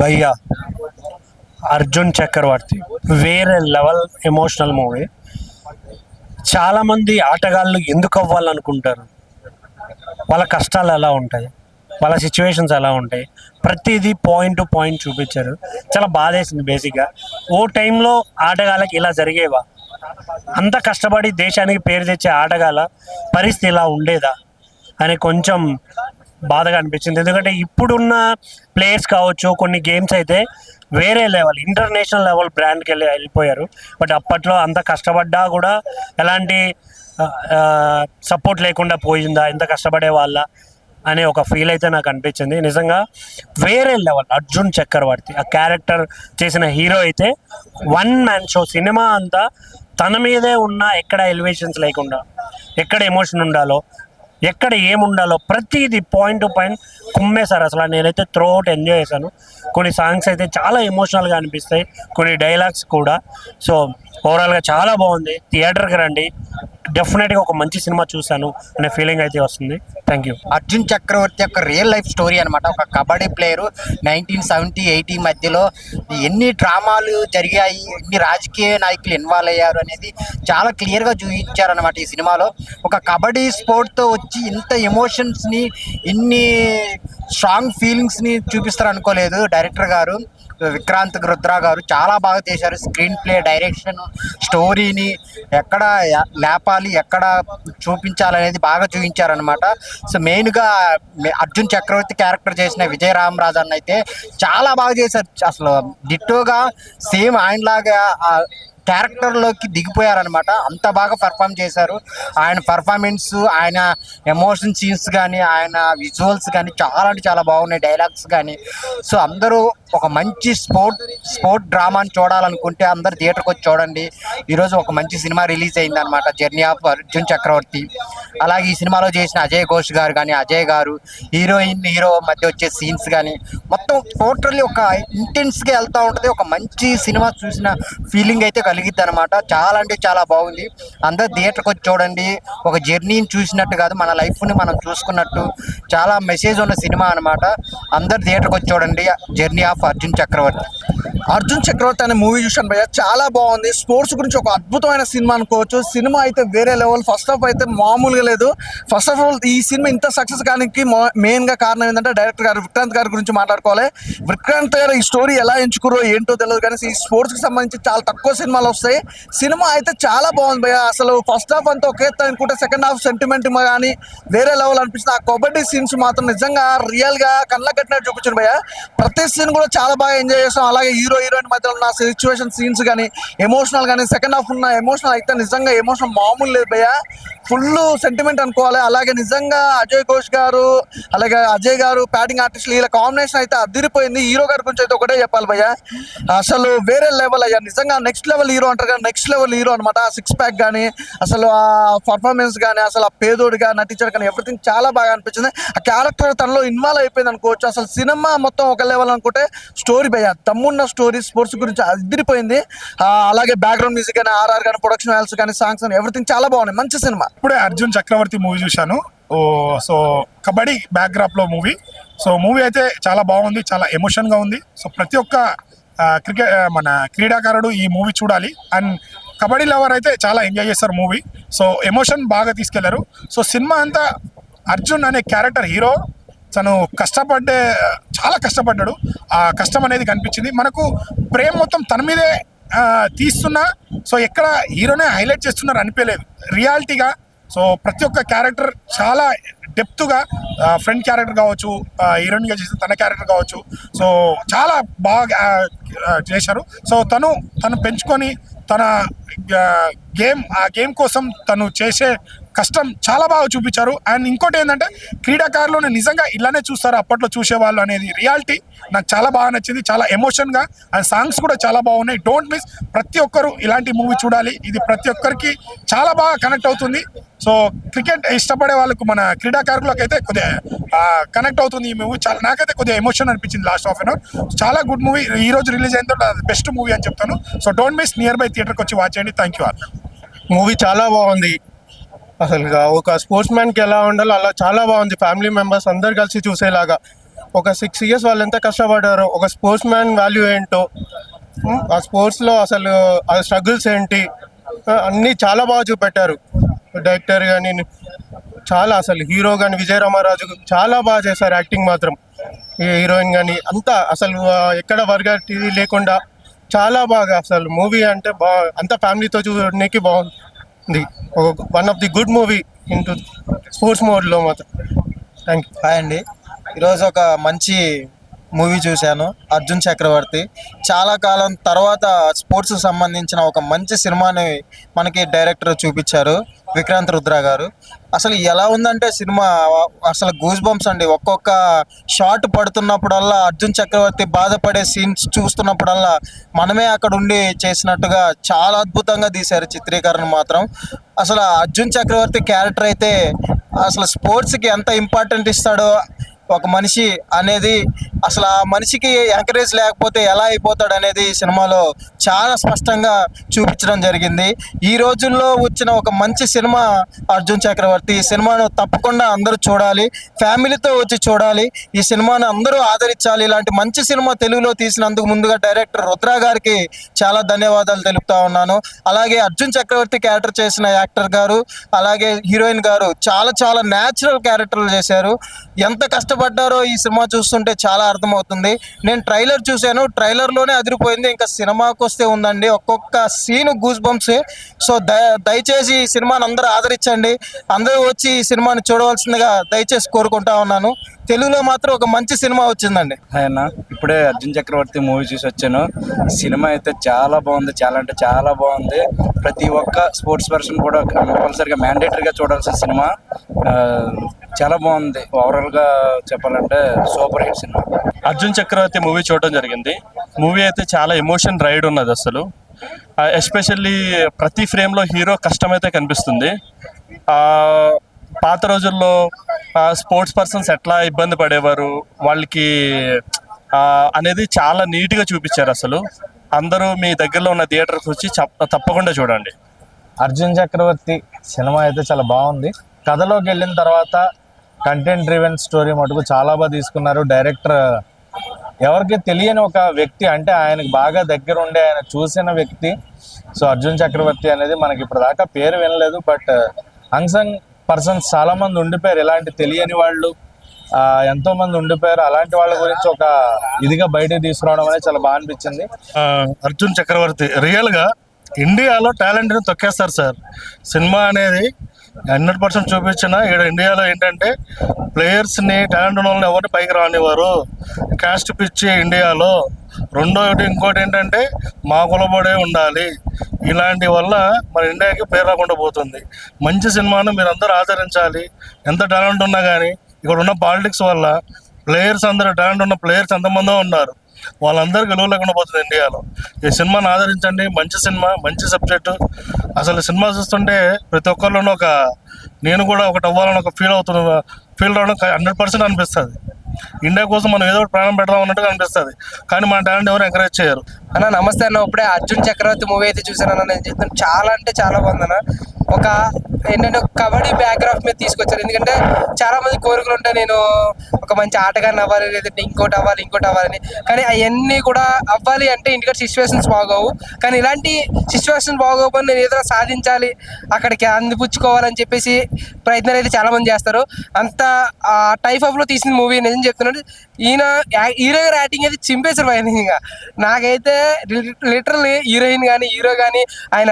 భయ్యా అర్జున్ చక్రవర్తి వేరే level emotional movie. చాలామంది ఆటగాళ్ళు ఎందుకు అవ్వాలనుకుంటారు, వాళ్ళ కష్టాలు ఎలా ఉంటాయి, వాళ్ళ సిచ్యువేషన్స్ ఎలా ఉంటాయి, ప్రతిదీ పాయింట్ టు పాయింట్ చూపించారు. చాలా బాధేసింది. బేసిక్గా ఓ టైంలో ఆటగాళ్ళకి ఇలా జరిగేవా, అంత కష్టపడి దేశానికి పేరు తెచ్చే ఆటగాళ్ళ పరిస్థితి ఇలా ఉండేదా అని కొంచెం బాధగా అనిపించింది. ఎందుకంటే ఇప్పుడున్న ప్లేయర్స్ కావచ్చు, కొన్ని గేమ్స్ అయితే వేరే లెవెల్ ఇంటర్నేషనల్ లెవెల్ బ్రాండ్కి వెళ్ళిపోయారు. బట్ అప్పట్లో అంత కష్టపడ్డా కూడా ఎలాంటి సపోర్ట్ లేకుండా పోయిందా, ఎంత కష్టపడే వాళ్ళ అనే ఒక ఫీల్ అయితే నాకు అనిపించింది. నిజంగా వేరే లెవెల్ అర్జున్ చక్రవర్తి ఆ క్యారెక్టర్ చేసిన హీరో అయితే వన్ మ్యాన్ షో. సినిమా అంతా తన మీదే ఉన్న, ఎక్కడ ఎలివేషన్స్ లేకుండా, ఎక్కడ ఎమోషన్ ఉండాలో, ఎక్కడ ఏముండాలో ప్రతిదీ పాయింట్ టు పాయింట్ కుమ్మేశారు. అసలు నేనైతే త్రూ అవుట్ ఎంజాయ్ చేశాను. కొన్ని సాంగ్స్ అయితే చాలా ఎమోషనల్గా అనిపిస్తాయి, కొన్ని డైలాగ్స్ కూడా. సో ఓవరాల్గా చాలా బాగుంది. థియేటర్కి రండి, డెఫినెట్గా ఒక మంచి సినిమా చూశాను అనే ఫీలింగ్ అయితే వస్తుంది. Thank you. అర్జున్ చక్రవర్తి యొక్క రియల్ లైఫ్ స్టోరీ అనమాట. ఒక కబడ్డీ ప్లేయరు 1970-80 మధ్యలో ఎన్ని డ్రామాలు జరిగాయి, ఎన్ని రాజకీయ నాయకులు ఇన్వాల్వ్ అయ్యారు అనేది చాలా క్లియర్గా చూపించారనమాట ఈ సినిమాలో. ఒక కబడ్డీ స్పోర్ట్తో వచ్చి ఇంత ఎమోషన్స్ని, ఇన్ని స్ట్రాంగ్ ఫీలింగ్స్ని చూపిస్తారు అనుకోలేదు డైరెక్టర్ గారు. విక్రాంత్ రుద్ర గారు చాలా బాగా చేశారు. స్క్రీన్ ప్లే, డైరెక్షన్, స్టోరీని ఎక్కడ లేపాలి, ఎక్కడ చూపించాలనేది బాగా చూపించారనమాట. సో మెయిన్గా అర్జున్ చక్రవర్తి క్యారెక్టర్ చేసిన విజయ రామరాజు అన్న అయితే చాలా బాగా చేశారు. అసలు డిట్టోగా సేమ్ ఆయనలాగా క్యారెక్టర్లోకి దిగిపోయారనమాట. అంత బాగా పర్ఫామ్ చేశారు. ఆయన పర్ఫార్మెన్స్, ఆయన ఎమోషన్ సీన్స్ కానీ, ఆయన విజువల్స్ కానీ చాలా అంటే చాలా బాగున్నాయి. డైలాగ్స్ కానీ. సో అందరూ ఒక మంచి స్పోర్ట్ డ్రామాని చూడాలనుకుంటే అందరు థియేటర్కి వచ్చి చూడండి. ఈరోజు ఒక మంచి సినిమా రిలీజ్ అయిందనమాట, జర్నీ ఆఫ్ అర్జున్ చక్రవర్తి. అలాగే ఈ సినిమాలో చేసిన అజయ్ ఘోష్ గారు కానీ, అజయ్ గారు, హీరో మధ్య వచ్చే సీన్స్ కానీ మొత్తం టోటల్లీ ఒక ఇంటెన్స్గా వెళ్తూ ఉంటుంది. ఒక మంచి సినిమా చూసిన ఫీలింగ్ అయితే కలిగిద్ది అనమాట. చాలా అంటే చాలా బాగుంది. అందరు థియేటర్కి వచ్చి చూడండి. ఒక జర్నీని చూసినట్టు కాదు, మన లైఫ్ని మనం చూసుకున్నట్టు చాలా మెసేజ్ ఉన్న సినిమా అనమాట. అందరు థియేటర్కి వచ్చి చూడండి, జర్నీ ఆఫ్ అర్జున్ చక్రవర్తి. అర్జున్ చక్రవర్తి అనే మూవీ చూశాను భయ్య, చాలా బాగుంది. స్పోర్ట్స్ గురించి ఒక అద్భుతమైన సినిమా అనుకోవచ్చు. సినిమా అయితే వేరే లెవెల్. ఫస్ట్ హాఫ్ అయితే మామూలుగా లేదు. ఫస్ట్ ఆఫ్ ఆల్ ఈ సినిమా ఇంత సక్సెస్ కానికి మెయిన్గా కారణం ఏంటంటే డైరెక్టర్ గారు విక్రాంత్ గారి గురించి మాట్లాడుకోవాలి. విక్రాంత్ గారు ఈ స్టోరీ ఎలా ఎంచుకురో ఏంటో తెలియదు, కానీ ఈ స్పోర్ట్స్కి సంబంధించి చాలా తక్కువ సినిమాలు వస్తాయి. సినిమా అయితే చాలా బాగుంది భయ్య. అసలు ఫస్ట్ హాఫ్ అంతా ఒకే అనుకుంటే సెకండ్ హాఫ్ సెంటిమెంట్ కానీ వేరే లెవెల్ అనిపిస్తుంది. ఆ కబడ్డీ సీన్స్ మాత్రం నిజంగా రియల్గా కళ్ళ కట్టినట్టు చూపించారు భయ్య. ప్రతి సీన్ కూడా చాలా బాగా ఎంజాయ్ చేస్తాం. అలాగే హీరోయిన్ మధ్య ఉన్న సిచ్యువేషన్ సీన్స్ కానీ, ఎమోషనల్ కానీ, సెకండ్ హాఫ్ ఉన్న ఎమోషనల్ అయితే నిజంగా ఎమోషనల్ మామూలు లేదు భయ్య. ఫుల్ సెంటిమెంట్ అనుకోవాలి. అలాగే నిజంగా అజయ్ ఘోష్ గారు, అలాగే అజయ్ గారు, ప్యాడింగ్ ఆర్టిస్టులు, ఇలా కాంబినేషన్ అయితే అదిరిపోయింది. హీరో గారి గురించి అయితే ఒకటే చెప్పాలి భయ్య, అసలు వేరే లెవెల్ అయ్యా. నిజంగా నెక్స్ట్ లెవెల్ హీరో అంటారు కానీ నెక్స్ట్ లెవెల్ హీరో అనమాట. ఆ సిక్స్ ప్యాక్ కానీ, అసలు ఆ పర్ఫార్మెన్స్ కానీ, అసలు ఆ పేదోడిగా నటించాడు కానీ ఎవ్రీథింగ్ చాలా బాగా అనిపించింది. ఆ క్యారెక్టర్ తనలో ఇన్వాల్వ్ అయిపోయింది అనుకోవచ్చు. అసలు సినిమా మొత్తం ఒక లెవెల్ అనుకుంటే స్టోరీ భయ్య, తమ్మున్న స్టోరీ, స్పోర్ట్స్ గురించి అదిరిపోయింది. అలాగే బ్యాక్గ్రౌండ్ మ్యూజిక్ కానీ, ఆర్ఆర్ కానీ, ప్రొడక్షన్ వాల్యూస్ కానీ, సాంగ్స్ కానీ ఎవ్రీథింగ్ చాలా బాగున్నాయి. మంచి సినిమా. ఇప్పుడే అర్జున్ చక్రవర్తి మూవీ చూశాను. సో కబడ్డీ బ్యాక్డ్రాప్లో మూవీ. సో మూవీ అయితే చాలా బాగుంది, చాలా ఎమోషన్గా ఉంది. సో ప్రతి ఒక్క మన క్రీడాకారుడు ఈ మూవీ చూడాలి. అండ్ కబడ్డీ లవర్ అయితే చాలా ఎంజాయ్ చేస్తారు మూవీ. సో ఎమోషన్ బాగా తీసుకెళ్లారు. సో సినిమా అంతా అర్జున్ అనే క్యారెక్టర్ హీరో తను చాలా కష్టపడ్డాడు. ఆ కష్టం అనేది కనిపించింది మనకు. ప్రేమ మొత్తం తన మీదే తీస్తున్నా, సో ఎక్కడ హీరోనే హైలైట్ చేస్తున్నారు అనిపించలేదు రియాలిటీగా. సో ప్రతి ఒక్క క్యారెక్టర్ చాలా డెప్త్గా, ఫ్రెండ్ క్యారెక్టర్ కావచ్చు, హీరోయిన్గా చేసిన తన క్యారెక్టర్ కావచ్చు, సో చాలా బాగా చేశారు. సో తను పెంచుకొని తన గేమ్ కోసం తను చేసే కష్టం చాలా బాగా చూపించారు. అండ్ ఇంకోటి ఏంటంటే క్రీడాకారులను నిజంగా ఇలానే చూస్తారు అప్పట్లో చూసేవాళ్ళు అనేది రియాలిటీ నాకు చాలా బాగా నచ్చింది. చాలా ఎమోషన్గా, అండ్ సాంగ్స్ కూడా చాలా బాగున్నాయి. డోంట్ మిస్, ప్రతి ఒక్కరు ఇలాంటి మూవీ చూడాలి. ఇది ప్రతి ఒక్కరికి చాలా బాగా కనెక్ట్ అవుతుంది. సో క్రికెట్ ఇష్టపడే వాళ్ళకు, మన క్రీడాకారులకు అయితే కొద్దిగా కనెక్ట్ అవుతుంది ఈ మూవీ. నాకైతే కొద్దిగా ఎమోషన్ అనిపించింది లాస్ట్ హాఫ్ అన్ అవర్. చాలా గుడ్ మూవీ. ఈ రోజు రిలీజ్ అయిన తర్వాత బెస్ట్ మూవీ అని చెప్తాను. So don't miss, near by థియేటర్కి వచ్చి వాచ్ చేయండి. Thank you all. మూవీ చాలా బాగుంది. అసలు ఒక స్పోర్ట్స్ మ్యాన్కి ఎలా ఉండాలో అలా చాలా బాగుంది. ఫ్యామిలీ మెంబర్స్ అందరు కలిసి చూసేలాగా ఒక 6 years వాళ్ళు ఎంత కష్టపడ్డారో, ఒక స్పోర్ట్స్ మ్యాన్ వాల్యూ ఏంటో, ఆ స్పోర్ట్స్లో అసలు ఆ స్ట్రగుల్స్ ఏంటి, అన్నీ చాలా బాగా చూపెట్టారు. డైరెక్టర్ కానీ చాలా, అసలు హీరో కానీ విజయ రామారాజు చాలా బాగా చేశారు యాక్టింగ్ మాత్రం. ఈ హీరోయిన్ కానీ అంతా అసలు ఎక్కడ వర్గాటి లేకుండా చాలా బాగా, అసలు మూవీ అంటే అంతా ఫ్యామిలీతో చూడడానికి బాగుంది. One of the good movie into sports మోడ్లో మాత్రం. Thank you. హాయ్ అండి, ఈరోజు ఒక మంచి మూవీ చూశాను, అర్జున్ చక్రవర్తి. చాలా కాలం తర్వాత స్పోర్ట్స్కి సంబంధించిన ఒక మంచి సినిమాని మనకి డైరెక్టర్ చూపించారు, విక్రాంత్ రుద్ర గారు. అసలు ఎలా ఉందంటే సినిమా అసలు గూస్ బంప్స్ అండి. ఒక్కొక్క షాట్ పడుతున్నప్పుడల్లా, అర్జున్ చక్రవర్తి బాధపడే సీన్స్ చూస్తున్నప్పుడల్లా మనమే అక్కడ ఉండి చేసినట్టుగా చాలా అద్భుతంగా తీశారు చిత్రీకరణ మాత్రం. అసలు అర్జున్ చక్రవర్తి క్యారెక్టర్ అయితే అసలు స్పోర్ట్స్కి ఎంత ఇంపార్టెంట్ ఇస్తాడో ఒక మనిషి అనేది, అసలు ఆ మనిషికి ఎంకరేజ్ లేకపోతే ఎలా అయిపోతాడు అనేది సినిమాలో చాలా స్పష్టంగా చూపించడం జరిగింది. ఈ రోజుల్లో వచ్చిన ఒక మంచి సినిమా అర్జున్ చక్రవర్తి. ఈ సినిమాను తప్పకుండా అందరూ చూడాలి, ఫ్యామిలీతో వచ్చి చూడాలి. ఈ సినిమాను అందరూ ఆదరించాలి. ఇలాంటి మంచి సినిమా తెలుగులో తీసినందుకు ముందుగా డైరెక్టర్ రుద్ర గారికి చాలా ధన్యవాదాలు తెలుపుతా ఉన్నాను. అలాగే అర్జున్ చక్రవర్తి క్యారెక్టర్ చేసిన యాక్టర్ గారు, అలాగే హీరోయిన్ గారు చాలా చాలా న్యాచురల్ క్యారెక్టర్లు చేశారు. ఎంత కష్టపడ్డారో ఈ సినిమా చూస్తుంటే చాలా అర్థమవుతుంది. నేను ట్రైలర్ చూశాను, ట్రైలర్లోనే అదిరిపోయింది. ఇంకా సినిమాకి వస్తే ఉందండి, ఒక్కొక్క సీన్ గూస్ బంప్స్. సో దయచేసి ఈ సినిమాని అందరూ ఆదరించండి, అందరూ వచ్చి ఈ సినిమాని చూడవలసిందిగా దయచేసి కోరుకుంటా ఉన్నాను. తెలుగులో మాత్రం ఒక మంచి సినిమా వచ్చిందండి. హాయ్ అన్న, ఇప్పుడే అర్జున్ చక్రవర్తి మూవీ చూసి వచ్చాను. సినిమా అయితే చాలా బాగుంది, చాలా అంటే చాలా బాగుంది. ప్రతి ఒక్క స్పోర్ట్స్ పర్సన్ కూడా కంపల్సరీగా మ్యాండేటరీగా చూడాల్సిన సినిమా. చాలా బాగుంది. ఓవరాల్గా చెప్పాలంటే super hit cinema. Arjun Chakravarthy movie చూడడం జరిగింది. మూవీ అయితే చాలా ఎమోషన్ రైడ్ ఉన్నది. అసలు ఎస్పెషల్లీ ప్రతి ఫ్రేమ్లో హీరో కష్టమైతే కనిపిస్తుంది. పాత రోజుల్లో స్పోర్ట్స్ పర్సన్స్ ఎట్లా ఇబ్బంది పడేవారు వాళ్ళకి అనేది చాలా నీట్గా చూపించారు. అసలు అందరూ మీ దగ్గరలో ఉన్న థియేటర్కి వచ్చి తప్పకుండా చూడండి. అర్జున్ చక్రవర్తి సినిమా అయితే చాలా బాగుంది. కథలోకి వెళ్ళిన తర్వాత కంటెంట్ డ్రివెన్ స్టోరీ మటుకు చాలా బాగా తీసుకున్నారు. డైరెక్టర్ ఎవరికి తెలియని ఒక వ్యక్తి, అంటే ఆయనకు బాగా దగ్గర ఉండే, ఆయన చూసిన వ్యక్తి. సో అర్జున్ చక్రవర్తి అనేది మనకి ఇప్పుడు దాకా పేరు వినలేదు, బట్ అన్సంగ్ పర్సన్స్ చాలా మంది ఉండిపోయారు. ఇలాంటి తెలియని వాళ్ళు ఎంతో మంది ఉండిపోయారు. అలాంటి వాళ్ళ గురించి ఒక ఇదిగా బయటకు తీసుకురావడం అనేది చాలా బాగా అనిపించింది. అర్జున్ చక్రవర్తి రియల్గా ఇండియాలో టాలెంట్ని తొక్కేస్తారు సార్. సినిమా అనేది 100% చూపించిన ఇక్కడ ఇండియాలో ఏంటంటే ప్లేయర్స్ని, టాలెంట్ ఉన్న వాళ్ళని ఎవరిని పైకి రానివ్వరు. క్యాస్ట్ పిచ్చి ఇండియాలో. రెండోది ఇంకోటి ఏంటంటే మా కులబడే ఉండాలి. ఇలాంటి వల్ల మన ఇండియాకి పేరు రాకుండా పోతుంది. మంచి సినిమాను మీరు అందరూ ఆదరించాలి. ఎంత టాలెంట్ ఉన్నా కానీ ఇక్కడ ఉన్న పాలిటిక్స్ వల్ల ప్లేయర్స్ అందరూ, టాలెంట్ ఉన్న ప్లేయర్స్ ఎంతమందో ఉన్నారు, వాళ్ళందరికీ విలువ లేకుండా పోతుంది ఇండియాలో. ఈ సినిమాని ఆదరించండి. మంచి సినిమా, మంచి సబ్జెక్టు. అసలు సినిమా చూస్తుంటే ప్రతి ఒక్కరిలోనూ నేను కూడా ఒకటి అవ్వాలని ఒక ఫీల్ రావడం 100% అనిపిస్తుంది. ఇండియా కోసం మనం ఏదో ఒకటి ప్రాణం పెడదాం అన్నట్టుగా అనిపిస్తుంది. కానీ మన టాలెంట్ ఎవరు ఎంకరేజ్ చేయరు. అన్న నమస్తే అన్న, ఇప్పుడే అర్జున్ చక్రవర్తి మూవీ అయితే చూసాను అన్న. నేను చెప్తాను, చాలా అంటే చాలా బాగుందన్న. ఒక ఏంటంటే కబడ్డీ బ్యాక్గ్రౌండ్ మీద తీసుకొచ్చారు. ఎందుకంటే చాలా మంది కోరికలు ఉంటాయి, నేను ఒక మంచి ఆటగాన్ని అవ్వాలి, లేదంటే ఇంకోటి అవ్వాలని. కానీ అవన్నీ కూడా అవ్వాలి అంటే ఇంటికి సిచ్యువేషన్స్ బాగోవు. కానీ ఇలాంటి సిచ్యువేషన్స్ బాగోకపోతే నేను ఏదైనా సాధించాలి, అక్కడికి అందిపుచ్చుకోవాలని చెప్పేసి ప్రయత్నాలు అయితే చాలా మంది చేస్తారు. అంత ఆ టైప్ ఆఫ్ లో తీసిన మూవీ నిజం చెప్తున్నాడు. ఈయన హీరో గారి యాక్టింగ్ అయితే చింపేశారు పైన. నాకైతే లిటరల్లీ హీరోయిన్ కానీ హీరో కానీ ఆయన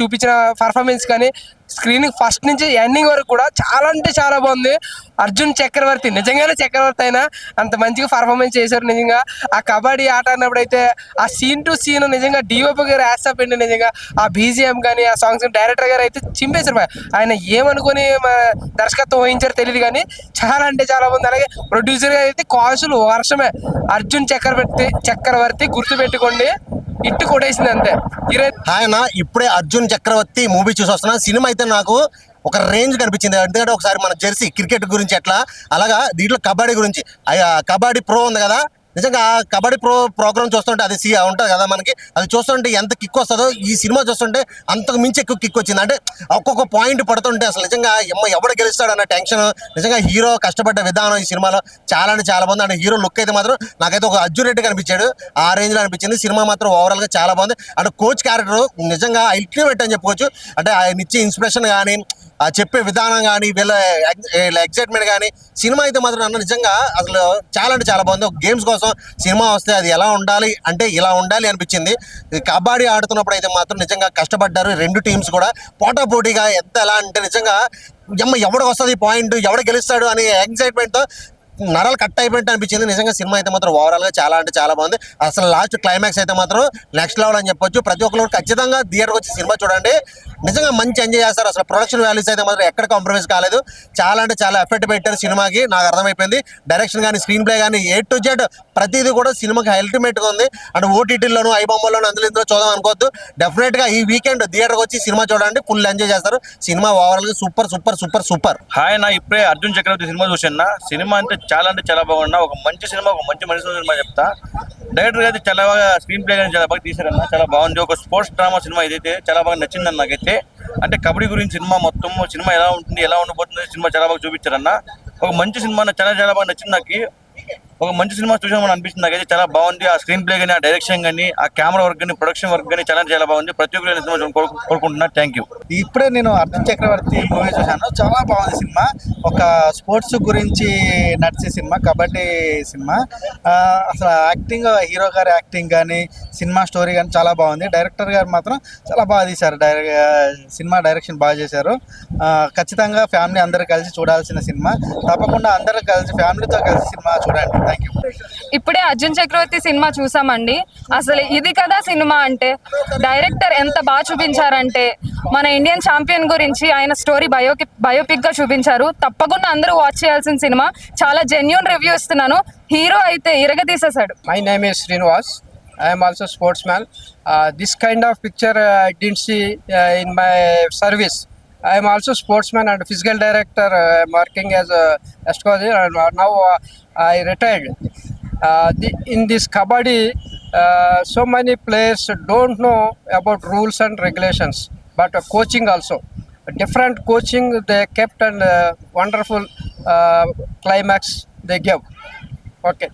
చూపించిన పర్ఫార్మెన్స్ కానీ స్క్రీన్ ఫస్ట్ నుంచి ఎండింగ్ వరకు కూడా చాలా అంటే చాలా బాగుంది. అర్జున్ చక్రవర్తి నిజంగానే చక్రవర్తి అయినా అంత మంచిగా పర్ఫార్మెన్స్ చేశారు. నిజంగా ఆ కబడ్డీ ఆట అన్నప్పుడు అయితే ఆ సీన్ టు సీన్ నిజంగా డిఓపి గారు యాక్సెప్ట్ అండి. నిజంగా ఆ బీజిఎం కానీ ఆ సాంగ్స్ డైరెక్టర్ గారు అయితే చింపేశారు. ఆయన ఏమనుకుని దర్శకత్వం వహించారో తెలియదు కానీ చాలా అంటే చాలా బాగుంది. అలాగే ప్రొడ్యూసర్ గారు అయితే కాసులు వర్షమే. అర్జున్ చక్రవర్తి గుర్తుపెట్టుకోండి, ఇట్టు కొట్టేసింది అంతే. ఆయన ఇప్పుడే అర్జున్ చక్రవర్తి మూవీ చూసి వస్తున్నా. సినిమా అయితే నాకు ఒక రేంజ్ కనిపించింది. ఎందుకంటే ఒకసారి మన జెర్సీ క్రికెట్ గురించి ఎట్లా, అలాగా దీంట్లో కబడ్డీ గురించి, కబడ్డీ ప్రో ఉంది కదా, నిజంగా కబడ్డీ ప్రోగ్రామ్ చూస్తుంటే అది ఉంటుంది కదా మనకి, అది చూస్తుంటే ఎంత కిక్ వస్తుందో ఈ సినిమా చూస్తుంటే అంతకు మించి ఎక్కువ కిక్ వచ్చింది. అంటే ఒక్కొక్క పాయింట్ పడుతుంటే అసలు నిజంగా ఎవడు గెలుస్తాడు అన్న టెన్షన్. నిజంగా హీరో కష్టపడ్డ విధానం ఈ సినిమాలో చాలా అంటే చాలా బాగుంది. అంటే హీరో లుక్ అయితే మాత్రం నాకైతే ఒక అర్జున్ రెడ్డి కనిపించాడు, ఆ రేంజ్ లో అనిపించింది. సినిమా మాత్రం ఓవరాల్ గా చాలా బాగుంది. అంటే కోచ్ క్యారెక్టర్ నిజంగా అల్టిమేట్ అని చెప్పుకోవచ్చు. అంటే ఆయన ఇచ్చే ఇన్స్పిరేషన్ కానీ, ఆ చెప్పే విధానం కానీ, వీళ్ళ ఎక్సైట్మెంట్ కానీ, సినిమా అయితే మాత్రం అన్న నిజంగా అసలు చాలా అంటే చాలా బాగుంది. గేమ్స్ కోసం సినిమా వస్తే అది ఎలా ఉండాలి అంటే ఇలా ఉండాలి అనిపించింది. కబడ్డీ ఆడుతున్నప్పుడు అయితే మాత్రం నిజంగా కష్టపడ్డారు రెండు టీమ్స్ కూడా. పోటాపోటీగా ఎలా అంటే నిజంగా ఎవడికి వస్తుంది పాయింట్, ఎవడు గెలుస్తాడు అనే ఎక్సైట్మెంట్తో నరాలు కట్ అయిపోయింది అనిపించింది. నిజంగా సినిమా అయితే మాత్రం ఓవరాల్ గా చాలా అంటే చాలా బాగుంది. అసలు లాస్ట్ క్లైమాక్స్ అయితే మాత్రం నెక్స్ట్ లెవెల్ అని చెప్పొచ్చు. ప్రతి ఒక్కరు ఖచ్చితంగా థియేటర్కి వచ్చి సినిమా చూడండి, నిజంగా మంచి ఎంజాయ్ చేస్తారు. అసలు ప్రొడక్షన్ వాల్యూస్ అయితే మాత్రం ఎక్కడ కాంప్రమైజ్ కాలేదు. చాలా అంటే చాలా ఎఫెక్ట్ పెట్టారు సినిమాకి, నాకు అర్థమైపోయింది. డైరెక్షన్ కానీ, స్క్రీన్ ప్లే కానీ, A to Z ప్రతిదీ కూడా సినిమాకి అల్టిమేట్ గా ఉంది. అంటే ఓటీటీలోను, ఐబొమ్మలోను అందులో చూద్దాం అనుకోవద్దు. డెఫినెట్ గా ఈ వీకెండ్ థియేటర్కి వచ్చి సినిమా చూడండి, ఫుల్ ఎంజాయ్ చేస్తారు. సినిమా ఓవరాల్ గా super super super super. Hi నా ఇప్పుడే అర్జున్ చక్రవర్తి సినిమా చూసాను. సినిమా అంటే చాలా బాగున్నా. ఒక మంచి సినిమా, ఒక మంచి మనిషి సినిమా చెప్తా. డైరెక్టర్ అయితే చాలా బాగా స్క్రీన్ ప్లే కానీ చాలా బాగా తీశారన్న, చాలా బాగుంది. ఒక స్పోర్ట్స్ డ్రామా సినిమా ఇదైతే చాలా బాగా నచ్చిందన్న నాకైతే. అంటే కబడ్డీ గురించి సినిమా మొత్తం, సినిమా ఎలా ఉంటుంది, ఎలా ఉండబోతుంది, సినిమా చాలా బాగా చూపించారన్న. ఒక మంచి సినిమా చాలా బాగా నచ్చింది నాకు. ఒక మంచి సినిమా చూసామని అనిపిస్తుంది నాకైతే. చాలా బాగుంది. ఆ స్క్రీన్ ప్లే కానీ, ఆ డైరెక్షన్ కానీ, ఆ కెమెరా వర్క్ కానీ, ప్రొడక్షన్ వర్క్ కానీ చాలా బాగుంది. ప్రతి ఒక్కరు సినిమా కోరుకుంటున్నా. Thank you. ఇప్పుడే నేను అర్జున్ చక్రవర్తి మూవీ చూశాను, చాలా బాగుంది సినిమా. ఒక స్పోర్ట్స్ గురించి నడిచే సినిమా, కబడ్డీ సినిమా. అసలు యాక్టింగ్, హీరో గారి యాక్టింగ్ కానీ, సినిమా స్టోరీ కానీ చాలా బాగుంది. డైరెక్టర్ గారు మాత్రం చాలా బాగా తీశారు, సినిమా డైరెక్షన్ బాగా చేశారు. ఖచ్చితంగా ఫ్యామిలీ అందరూ కలిసి చూడాల్సిన సినిమా. తప్పకుండా అందరూ కలిసి ఫ్యామిలీతో కలిసి సినిమా చూడండి. Thank you. ఇప్పుడే అర్జున్ చక్రవర్తి సినిమా చూసామండి. అసలు ఇది కదా సినిమా అంటే. డైరెక్టర్ ఎంత బాగా చూపించారంటే, మన ఇండియన్ ఛాంపియన్ గురించి ఆయన స్టోరీ బయోపిక్ గా చూపించారు. తప్పకుండా అందరూ వాచ్ చేయాల్సిన సినిమా. చాలా జెన్యూన్ రివ్యూ ఇస్తున్నాను. హీరో అయితే ఇరగదీసేశాడు. My name is Srinivas. I am also sportsman. This kind of picture I didn't see in my service. I am also sportsman and physical director. I am working as a astrologer and now I retired. In this kabaddi, so many players don't know about rules and regulations, but coaching also. Different coaching they kept and wonderful climax they gave. Okay.